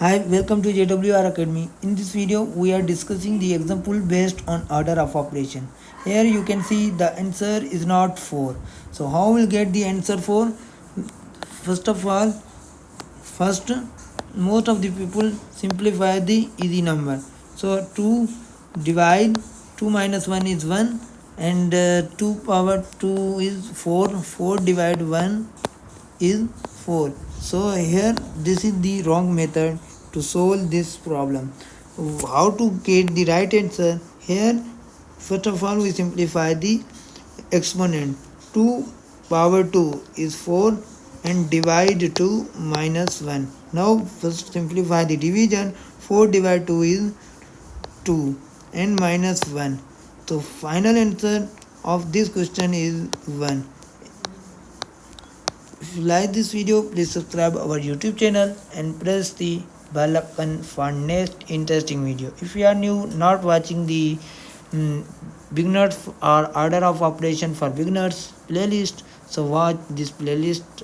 Hi, welcome to JWR Academy. In this video, we are discussing the example based on order of operation. Here you can see the answer is not 4. So how we'll get the answer 4? First of all, first most of the people simplify the easy number. So 2 divide 2 minus 1 is 1 and 2 power 2 is 4. 4 divide 1 is 4. So here this is the wrong method to solve this problem. How to get the right answer? Here first of all we simplify the exponent. 2 power 2 is 4 and divide 2 minus 1. Now first simplify the division. 4 divide 2 is 2 and minus 1. So final answer of this question is 1. If you like this video, please subscribe our YouTube channel and press the bell icon for next interesting video. If you are new, not watching the beginners or order of operation for beginners playlist, so watch this playlist